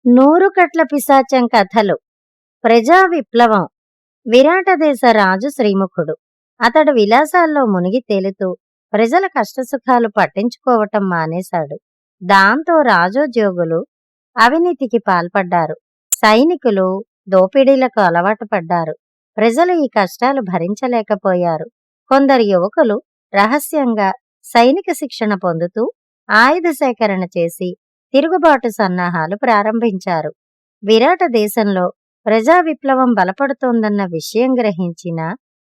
నూరు కట్ల పిశాచం కథలు. ప్రజా విప్లవం. విరాటదేశ రాజు శ్రీముఖుడు. అతడు విలాసాల్లో మునిగి తేలుతూ ప్రజల కష్టసుఖాలు పట్టించుకోవటం మానేశాడు. దాంతో రాజోద్యోగులు అవినీతికి పాల్పడ్డారు. సైనికులు దోపిడీలకు అలవాటు పడ్డారు. ప్రజలు ఈ కష్టాలు భరించలేకపోయారు. కొందరు యువకులు రహస్యంగా సైనిక శిక్షణ పొందుతూ ఆయుధ సేకరణ చేసి తిరుగుబాటు సన్నాహాలు ప్రారంభించారు. విరాట దేశంలో ప్రజా విప్లవం బలపడుతోందన్న విషయం గ్రహించిన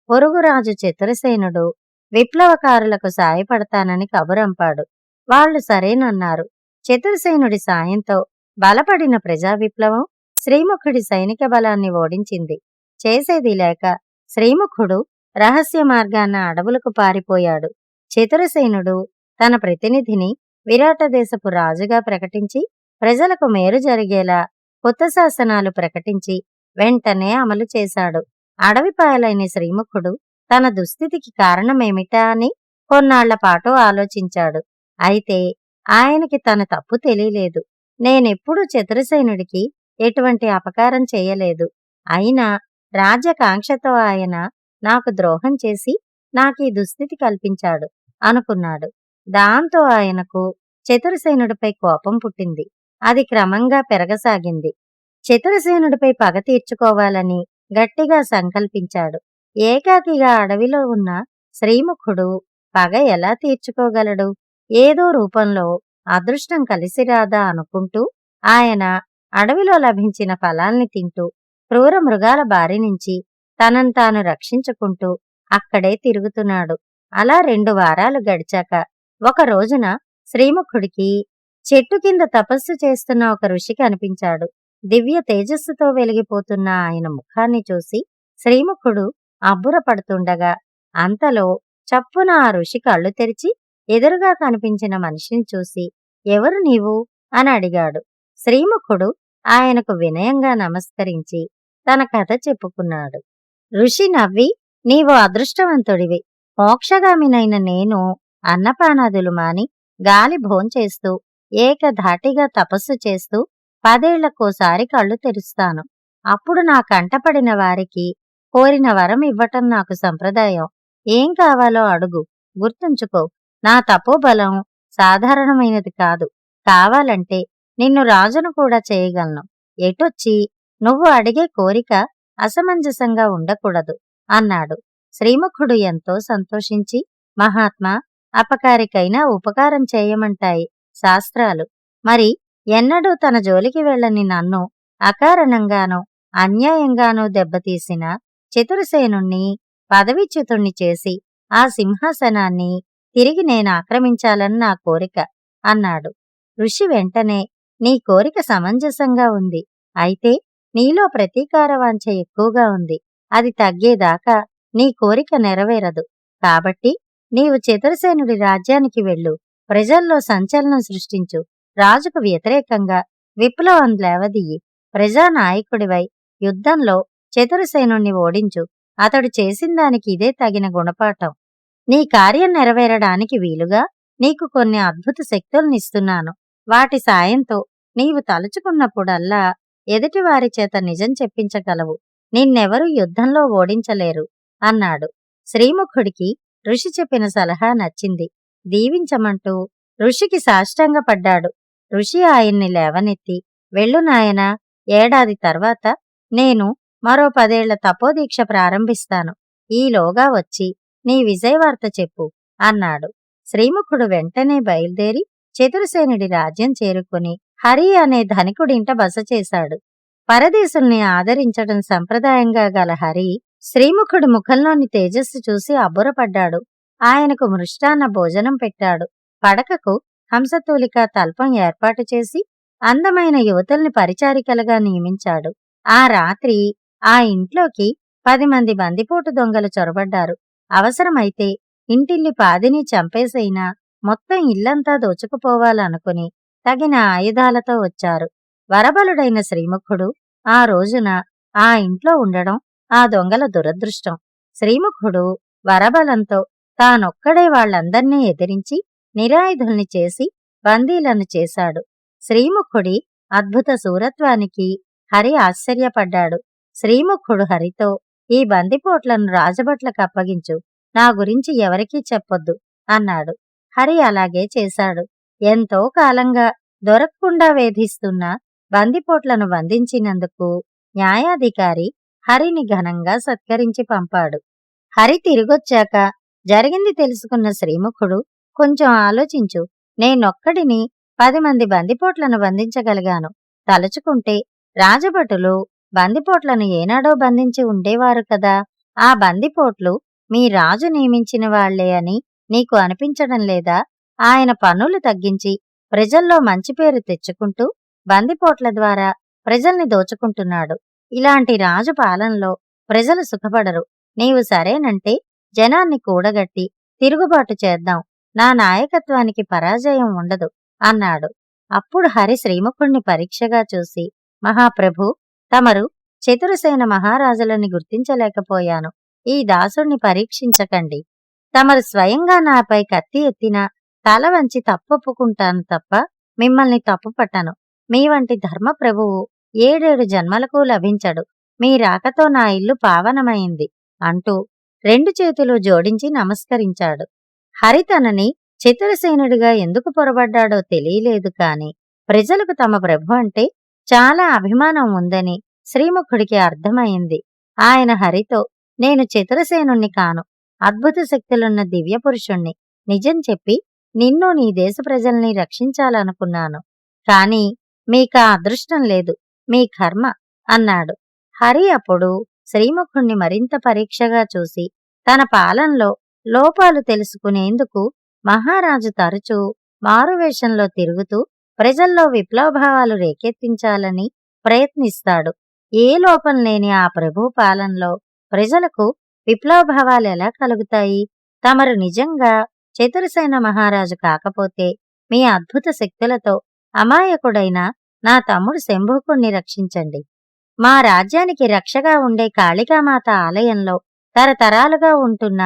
పొరుగురాజు చతురసేనుడు విప్లవకారులకు సాయపడతానని కబురంపాడు. వాళ్లు సరేనన్నారు. చతురసేనుడి సాయంతో బలపడిన ప్రజా విప్లవం శ్రీముఖుడి సైనిక బలాన్ని ఓడించింది. చేసేది లేక శ్రీముఖుడు రహస్య మార్గాన అడవులకు పారిపోయాడు. చతురసేనుడు తన ప్రతినిధిని విరాటదేశపు రాజుగా ప్రకటించి ప్రజలకు మేలు జరిగేలా కొత్త శాసనాలు ప్రకటించి వెంటనే అమలు చేశాడు. అడవిపాలైన శ్రీముఖుడు తన దుస్థితికి కారణమేమిటా అని కొన్నాళ్లపాటు ఆలోచించాడు. అయితే ఆయనకి తన తప్పు తెలియలేదు. నేనెప్పుడూ చతురసేనుడికి ఎటువంటి అపకారం చేయలేదు. అయినా రాజ్యకాంక్షతో ఆయన నాకు ద్రోహం చేసి నాకీ దుస్థితి కల్పించాడు అనుకున్నాడు. దాంతో ఆయనకు చతురసేనుడిపై కోపం పుట్టింది. అది క్రమంగా పెరగసాగింది. చతురసేనుడిపై పగ తీర్చుకోవాలని గట్టిగా సంకల్పించాడు. ఏకాకిగా అడవిలో ఉన్న శ్రీముఖుడు పగ ఎలా తీర్చుకోగలడు? ఏదో రూపంలో అదృష్టం కలిసిరాదా అనుకుంటూ ఆయన అడవిలో లభించిన ఫలాల్ని తింటూ క్రూర మృగాల బారి నుంచి తనను తాను రక్షించుకుంటూ అక్కడే తిరుగుతున్నాడు. అలా 2 వారాలు గడిచాక ఒక రోజున శ్రీముఖుడికి చెట్టు కింద తపస్సు చేస్తున్న ఒక ఋషి కనిపించాడు. దివ్య తేజస్సుతో వెలిగిపోతున్న ఆయన ముఖాన్ని చూసి శ్రీముఖుడు అబ్బురపడుతుండగా అంతలో చప్పున ఆ ఋషి కళ్ళు తెరిచి ఎదురుగా కనిపించిన మనిషిని చూసి ఎవరు నీవు అని అడిగాడు. శ్రీముఖుడు ఆయనకు వినయంగా నమస్కరించి తన కథ చెప్పుకున్నాడు. ఋషి నవ్వి, నీవు అదృష్టవంతుడివి. మోక్షగామినైన నేను అన్నపానాదులు మాని గాలి భోంచేస్తూ ఏకధాటిగా తపస్సు చేస్తూ 10 ఏళ్లకోసారి కళ్ళు తెరుస్తాను. అప్పుడు నా కంటపడిన వారికి కోరిన వరం ఇవ్వటం నాకు సంప్రదాయం. ఏం కావాలో అడుగు. గుర్తుంచుకో, నా తపోబలం సాధారణమైనది కాదు. కావాలంటే నిన్ను రాజును కూడా చేయగలను. ఎటొచ్చి నువ్వు అడిగే కోరిక అసమంజసంగా ఉండకూడదు అన్నాడు. శ్రీముఖుడు ఎంతో సంతోషించి, మహాత్మా, అపకారికైనా ఉపకారం చేయమంటాయి శాస్త్రాలు. మరి ఎన్నడూ తన జోలికి వెళ్ళని నన్ను అకారణంగానో అన్యాయంగానో దెబ్బతీసిన చతురసేనుణ్ణి పదవిచ్యుతుణ్ణి చేసి ఆ సింహాసనాన్ని తిరిగి నేను ఆక్రమించాలని నా కోరిక అన్నాడు. ఋషి వెంటనే, నీ కోరిక సమంజసంగా ఉంది. అయితే నీలో ప్రతీకారవాంఛ ఎక్కువగా ఉంది. అది తగ్గేదాకా నీ కోరిక నెరవేరదు. కాబట్టి నీవు చతురసేనుడి రాజ్యానికి వెళ్ళు. ప్రజల్లో సంచలనం సృష్టించు. రాజుకు వ్యతిరేకంగా విప్లవం లేవదీయి. ప్రజానాయకుడివై యుద్ధంలో చతురసేనుణ్ణి ఓడించు. అతడు చేసిందానికి ఇదే తగిన గుణపాఠం. నీ కార్యం నెరవేరడానికి వీలుగా నీకు కొన్ని అద్భుత శక్తుల్నిస్తున్నాను. వాటి సాయంతో నీవు తలుచుకున్నప్పుడల్లా ఎదుటివారి చేత నిజం చెప్పించగలవు. నిన్నెవరూ యుద్ధంలో ఓడించలేరు అన్నాడు. శ్రీముఖుడికి ఋషి చెప్పిన సలహా నచ్చింది. దీవించమంటూ ఋషికి సాష్టాంగపడ్డాడు. ఋషి ఆయన్ని లేవనెత్తి, వెళ్ళు నాయనా, ఏడాది తర్వాత నేను మరో 10 ఏళ్ల తపోదీక్ష ప్రారంభిస్తాను. ఈలోగా వచ్చి నీ విజయవార్త చెప్పు అన్నాడు. శ్రీముఖుడు వెంటనే బయలుదేరి చతురసేనుడి రాజ్యం చేరుకుని హరి అనే ధనికుడింట బస చేశాడు. పరదేశుల్ని ఆదరించడం సంప్రదాయంగా గల హరి శ్రీముఖుడి ముఖంలోని తేజస్సు చూసి అబ్బురపడ్డాడు. ఆయనకు మృష్టాన్న భోజనం పెట్టాడు. పడకకు హంసతూలిక తల్పం ఏర్పాటు చేసి అందమైన యువతుల్ని పరిచారికలుగా నియమించాడు. ఆ రాత్రి ఆ ఇంట్లోకి 10 మంది బందిపోటు దొంగలు చొరబడ్డారు. అవసరమైతే ఇంటిల్లి పాదిని చంపేసైనా మొత్తం ఇల్లంతా దోచుకుపోవాలనుకుని తగిన ఆయుధాలతో వచ్చారు. వరబలుడైన శ్రీముఖుడు ఆ రోజున ఆ ఇంట్లో ఉండడం ఆ దొంగల దురదృష్టం. శ్రీముఖుడు వరబలంతో తానొక్కడే వాళ్లందర్నీ ఎదిరించి నిరాయుధుల్ని చేసి బందీలను చేశాడు. శ్రీముఖుడి అద్భుత శూరత్వానికి హరి ఆశ్చర్యపడ్డాడు. శ్రీముఖుడు హరితో, ఈ బందిపోట్లను రాజభట్లకప్పగించు, నా గురించి ఎవరికీ చెప్పొద్దు అన్నాడు. హరి అలాగే చేశాడు. ఎంతో కాలంగా దొరక్కుండా వేధిస్తున్న బందిపోట్లను బంధించినందుకు న్యాయాధికారి హరిని ఘనంగా సత్కరించి పంపాడు. హరి తిరిగొచ్చాక జరిగింది తెలుసుకున్న శ్రీముఖుడు, కొంచెం ఆలోచించు, నేనొక్కడిని 10 మంది బందిపోట్లను బంధించగలిగాను. తలుచుకుంటే రాజభటులు బందిపోట్లను ఏనాడో బంధించి ఉండేవారు కదా. ఆ బందిపోట్లు మీ రాజు నియమించిన వాళ్లే అని నీకు అనిపించడం లేదా? ఆయన పన్నులు తగ్గించి ప్రజల్లో మంచి పేరు తెచ్చుకుంటూ బందిపోట్ల ద్వారా ప్రజల్ని దోచుకుంటున్నాడు. ఇలాంటి రాజు పాలనలో ప్రజలు సుఖపడరు. నీవు సరేనంటే జనాన్ని కూడగట్టి తిరుగుబాటు చేద్దాం. నా నాయకత్వానికి పరాజయం ఉండదు అన్నాడు. అప్పుడు హరి శ్రీముఖుణ్ణి పరీక్షగా చూసి, మహాప్రభు, తమరు చతురసేన మహారాజులని గుర్తించలేకపోయాను. ఈ దాసుణ్ణి పరీక్షించకండి. తమరు స్వయంగా నాపై కత్తి ఎత్తినా తల వంచి తప్పొప్పుకుంటాను తప్ప మిమ్మల్ని తప్పుపట్టను. మీ వంటి ధర్మప్రభువు 7 జన్మలకు లభించడు. మీ రాకతో నా ఇల్లు పావనమైంది అంటూ 2 చేతులు జోడించి నమస్కరించాడు. హరి తనని చతురసేనుడిగా ఎందుకు పొరబడ్డాడో తెలియలేదు కాని ప్రజలకు తమ ప్రభు అంటే చాలా అభిమానం ఉందని శ్రీముఖుడికి అర్థమైంది. ఆయన హరితో, నేను చతురసేనుణ్ణి కాను, అద్భుత శక్తులున్న దివ్యపురుషుణ్ణి. నిజం చెప్పి నిన్ను నీ దేశ ప్రజల్ని రక్షించాలనుకున్నాను. కాని మీకా అదృష్టం లేదు, మీ కర్మ అన్నాడు. హరి అప్పుడు శ్రీముఖుణ్ణి మరింత పరీక్షగా చూసి, తన పాలనలో లోపాలు తెలుసుకునేందుకు మహారాజు తరచూ మారువేషంలో తిరుగుతూ ప్రజల్లో విప్లవభావాలు రేకెత్తించాలని ప్రయత్నిస్తాడు. ఏ లోపం లేని ఆ ప్రభు పాలనలో ప్రజలకు విప్లవభావాలెలా కలుగుతాయి? తమరు నిజంగా చతురసేన మహారాజు కాకపోతే మీ అద్భుత శక్తులతో అమాయకుడైన నా తమ్ముడు శంభుకుణ్ణి రక్షించండి. మా రాజ్యానికి రక్షగా ఉండే కాళికామాత ఆలయంలో తరతరాలుగా ఉంటున్న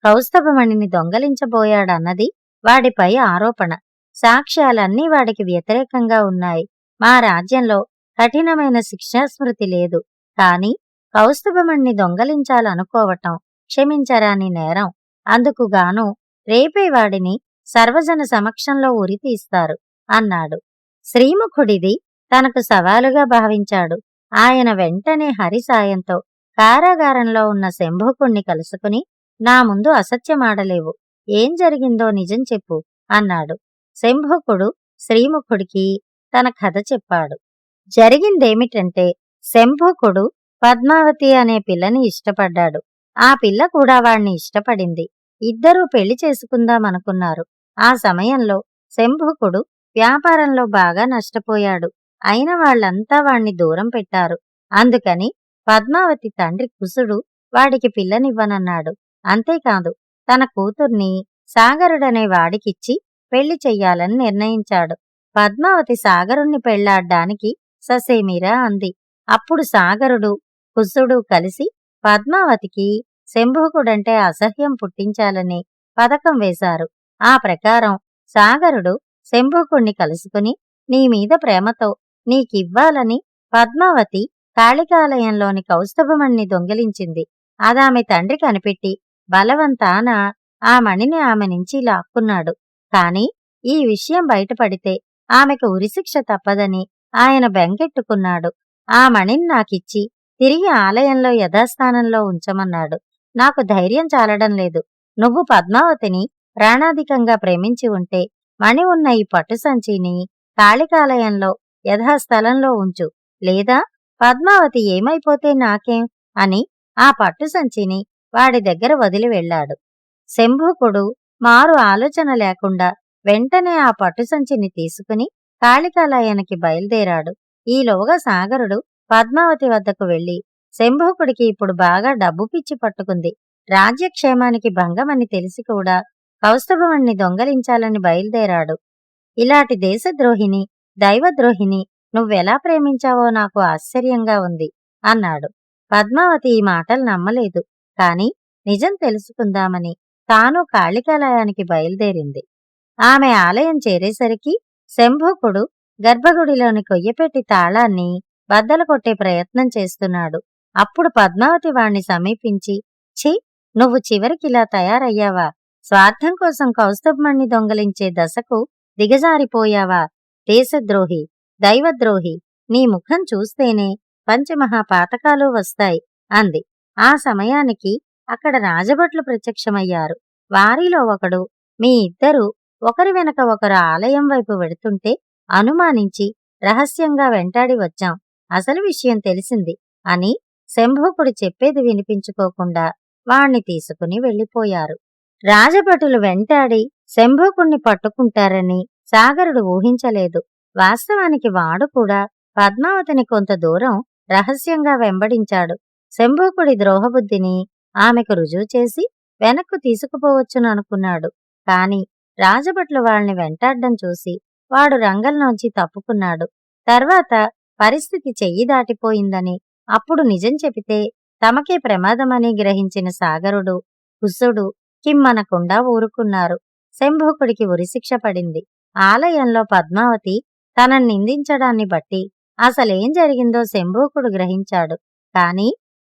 కౌస్తభమణిని దొంగలించబోయాడన్నది వాడిపై ఆరోపణ. సాక్ష్యాలన్నీ వాడికి వ్యతిరేకంగా ఉన్నాయి. మా రాజ్యంలో కఠినమైన శిక్షాస్మృతి లేదు. కాని కౌస్తభమణిని దొంగలించాలనుకోవటం క్షమించరాని నేరం. అందుకుగాను రేపే వాడిని సర్వజన సమక్షంలో ఉరితీస్తారు అన్నాడు. శ్రీముఖుడిది తనకు సవాలుగా భావించాడు. ఆయన వెంటనే హరి సాయంతో కారాగారంలో ఉన్న శంభుకుణ్ణి కలుసుకుని, నా ముందు అసత్యమాడలేవు, ఏం జరిగిందో నిజం చెప్పు అన్నాడు. శంభుకుడు శ్రీముఖుడికి తన కథ చెప్పాడు. జరిగిందేమిటంటే, శంభుకుడు పద్మావతి అనే పిల్లని ఇష్టపడ్డాడు. ఆ పిల్ల కూడా వాణ్ణి ఇష్టపడింది. ఇద్దరూ పెళ్లి చేసుకుందామనుకున్నారు. ఆ సమయంలో శంభుకుడు వ్యాపారంలో బాగా నష్టపోయాడు. అయిన వాళ్లంతా వాణ్ణి దూరం పెట్టారు. అందుకని పద్మావతి తండ్రి కుసుడు వాడికి పిల్లనివ్వనన్నాడు. అంతేకాదు, తన కూతుర్ని సాగరుడనే వాడికిచ్చి పెళ్లి చెయ్యాలని నిర్ణయించాడు. పద్మావతి సాగరుణ్ణి పెళ్లాడ్డానికి ససేమిరా అంది. అప్పుడు సాగరుడు కుసుడు కలిసి పద్మావతికి శంభుకుడంటే అసహ్యం పుట్టించాలని పథకం వేశారు. ఆ ప్రకారం సాగరుడు శంభుకుణ్ణి కలుసుకుని, నీమీద ప్రేమతో నీకివ్వాలని పద్మావతి కాళికాలయంలోని కౌస్తభమణిని దొంగిలించింది. అదామె తండ్రి కనిపెట్టి బలవంతాన ఆ మణిని ఆమె నుంచి లాక్కున్నాడు. కాని ఈ విషయం బయటపడితే ఆమెకు ఉరిశిక్ష తప్పదని ఆయన బెంగెట్టుకున్నాడు. ఆ మణిని నాకిచ్చి తిరిగి ఆలయంలో యథాస్థానంలో ఉంచమన్నాడు. నాకు ధైర్యం చాలడం లేదు. నువ్వు పద్మావతిని ప్రాణాధికంగా ప్రేమించి ఉంటే మణి ఉన్న ఈ పట్టు సంచిని కాళికాలయంలో యథాస్థలంలో ఉంచు, లేదా పద్మావతి ఏమైపోతే నాకేం అని ఆ పట్టు సంచిని వాడి దగ్గర వదిలి వెళ్లాడు. శంభుకుడు మారు ఆలోచన లేకుండా వెంటనే ఆ పట్టు సంచిని తీసుకుని కాళికాలయానికి బయలుదేరాడు. ఈలోగా సాగరుడు పద్మావతి వద్దకు వెళ్లి, శంభుకుడికి ఇప్పుడు బాగా డబ్బు పిచ్చి పట్టుకుంది. రాజ్యక్షేమానికి భంగమని తెలిసి కూడా కౌస్తభమణ్ణి దొంగలించాలని బయలుదేరాడు. ఇలాంటి దేశద్రోహిని, దైవద్రోహిని నువ్వెలా ప్రేమించావో నాకు ఆశ్చర్యంగా ఉంది అన్నాడు. పద్మావతి ఈ మాటలు నమ్మలేదు. కాని నిజం తెలుసుకుందామని తాను కాళికాలయానికి బయలుదేరింది. ఆమె ఆలయం చేరేసరికి శంభూకుడు గర్భగుడిలోని కొయ్యపెట్టి తాళాన్ని బద్దలు కొట్టే ప్రయత్నం చేస్తున్నాడు. అప్పుడు పద్మావతి వాణ్ణి సమీపించి, ఛీ, నువ్వు చివరికిలా తయారయ్యావా? స్వార్థం కోసం కౌస్తుభమణ్ణి దొంగలించే దశకు దిగజారిపోయావా? దేశద్రోహి, దైవద్రోహి, నీ ముఖం చూస్తేనే పంచమహాపాతకాలు వస్తాయి అంది. ఆ సమయానికి అక్కడ రాజభట్లు ప్రత్యక్షమయ్యారు. వారిలో ఒకడు, మీ ఇద్దరూ ఒకరి వెనక ఒకరు ఆలయం వైపు వెడుతుంటే అనుమానించి రహస్యంగా వెంటాడి వచ్చాం. అసలు విషయం తెలిసింది అని శంభూకుడు చెప్పేది వినిపించుకోకుండా వాణ్ణి తీసుకుని వెళ్ళిపోయారు. రాజభటులు వెంటాడి శంభూకుణ్ణి పట్టుకుంటారని సాగరుడు ఊహించలేదు. వాస్తవానికి వాడు కూడా పద్మావతిని కొంత దూరం రహస్యంగా వెంబడించాడు. శంభూకుడి ద్రోహబుద్ధిని ఆమెకు రుజువు చేసి వెనక్కు తీసుకుపోవచ్చుననుకున్నాడు. కాని రాజభట్లు వాళ్ళని వెంటాడ్డం చూసి వాడు రంగంలోంచి తప్పుకున్నాడు. తర్వాత పరిస్థితి చెయ్యి దాటిపోయిందని, అప్పుడు నిజం చెబితే తమకే ప్రమాదమని గ్రహించిన సాగరుడు, కుసుడు కిమ్మనకుండా ఊరుకున్నారు. శంభూకుడికి ఉరిశిక్ష పడింది. ఆలయంలో పద్మావతి తనని నిందించడాన్ని బట్టి అసలేం జరిగిందో శంభూకుడు గ్రహించాడు. కాని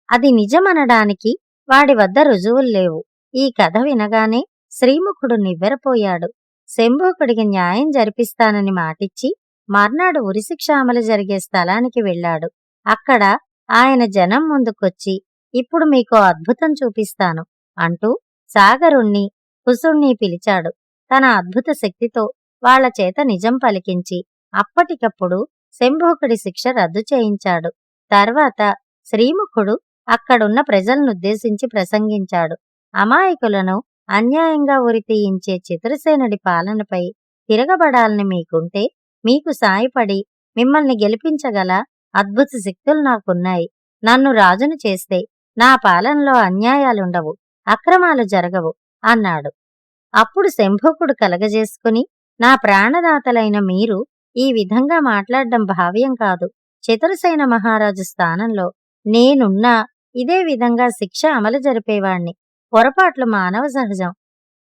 అది నిజమనడానికి వాడి వద్ద రుజువుల్లేవు. ఈ కథ వినగానే శ్రీముఖుడు నివ్వెరపోయాడు. శంభూకుడికి న్యాయం జరిపిస్తానని మాటిచ్చి మర్నాడు ఉరిశిక్ష అమలు జరిగే స్థలానికి వెళ్ళాడు. అక్కడ ఆయన జనం ముందుకొచ్చి, ఇప్పుడు మీకో అద్భుతం చూపిస్తాను అంటూ సాగరుణ్ణి, కుసుణ్ణి పిలిచాడు. తన అద్భుత శక్తితో వాళ్ల చేత నిజం పలికించి అప్పటికప్పుడు శంభూకుడి శిక్ష రద్దు చేయించాడు. తర్వాత శ్రీముఖుడు అక్కడున్న ప్రజలనుద్దేశించి ప్రసంగించాడు. అమాయకులను అన్యాయంగా ఉరితీయించే చిత్రసేనుడి పాలనపై తిరగబడాలని మీకుంటే మీకు సాయపడి మిమ్మల్ని గెలిపించగల అద్భుత శక్తులు నాకున్నాయి. నన్ను రాజును చేస్తే నా పాలనలో అన్యాయాలుండవు, అక్రమాలు జరగవు అన్నాడు. అప్పుడు శంభూకుడు కలగజేసుకుని, నా ప్రాణదాతలైన మీరు ఈ విధంగా మాట్లాడడం భావ్యం కాదు. చతురసేన మహారాజు స్థానంలో నేనున్నా ఇదే విధంగా శిక్ష అమలు జరిపేవాణ్ణి. పొరపాట్లు మానవ సహజం.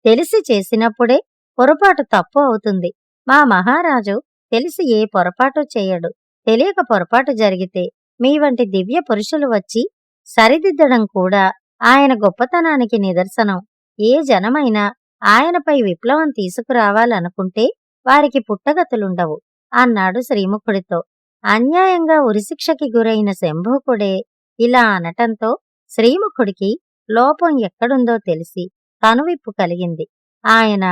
తెలిసి చేసినప్పుడే పొరపాటు తప్పు అవుతుంది. మా మహారాజు తెలిసి ఏ పొరపాటు చేయడు. తెలియక పొరపాటు జరిగితే మీ వంటి దివ్య పురుషులు వచ్చి సరిదిద్దడం కూడా ఆయన గొప్పతనానికి నిదర్శనం. ఏ జనమైనా ఆయనపై విప్లవం తీసుకురావాలనుకుంటే వారికి పుట్టగతులుండవు అన్నాడు శ్రీముఖుడితో. అన్యాయంగా ఉరిశిక్షకి గురైన శంభూకుడే ఇలా అనటంతో శ్రీముఖుడికి లోపం ఎక్కడుందో తెలిసి కనువిప్పు కలిగింది. ఆయన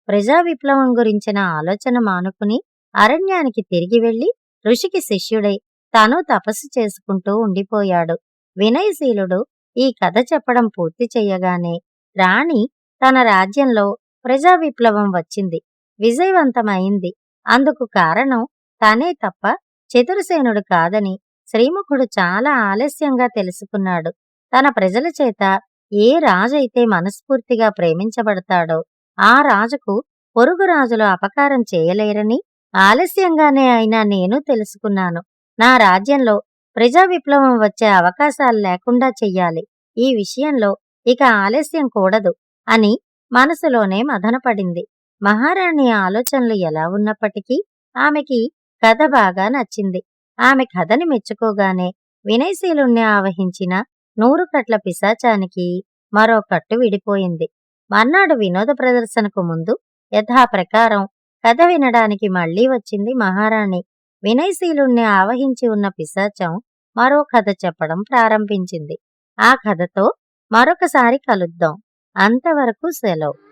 ప్రజా విప్లవం గురించిన ఆలోచన మానుకుని అరణ్యానికి తిరిగి వెళ్లి ఋషికి శిష్యుడై తాను తపస్సు చేసుకుంటూ ఉండిపోయాడు. వినయశీలుడు ఈ కథ చెప్పడం పూర్తి చెయ్యగానే రాణి తన రాజ్యంలో ప్రజా విప్లవం వచ్చింది, విజయవంతమైంది. అందుకు కారణం తానే తప్ప చతురసేనుడు కాదని శ్రీముఖుడు చాలా ఆలస్యంగా తెలుసుకున్నాడు. తన ప్రజల చేత ఏ రాజైతే మనస్ఫూర్తిగా ప్రేమించబడతాడో ఆ రాజుకు పొరుగు రాజులు అపకారం చేయలేరని ఆలస్యంగానే అయినా నేను తెలుసుకున్నాను. నా రాజ్యంలో ప్రజా విప్లవం వచ్చే అవకాశాలు లేకుండా చెయ్యాలి. ఈ విషయంలో ఇక ఆలస్యం కూడదు అని మనసులోనే మదనపడింది. మహారాణి ఆలోచనలు ఎలా ఉన్నప్పటికీ ఆమెకి కథ బాగా నచ్చింది. ఆమె కథని మెచ్చుకోగానే వినయశీలుణ్ణి ఆవహించిన 100 కట్ల పిశాచానికి మరో కట్టు విడిపోయింది. మర్నాడు వినోద ప్రదర్శనకు ముందు యథాప్రకారం కథ వినడానికి మళ్లీ వచ్చింది మహారాణి. వినయశీలుణ్ణి ఆవహించి ఉన్న పిశాచం మరో కథ చెప్పడం ప్రారంభించింది. ఆ కథతో మరొకసారి కలుద్దాం. అంతవరకు సెలవు.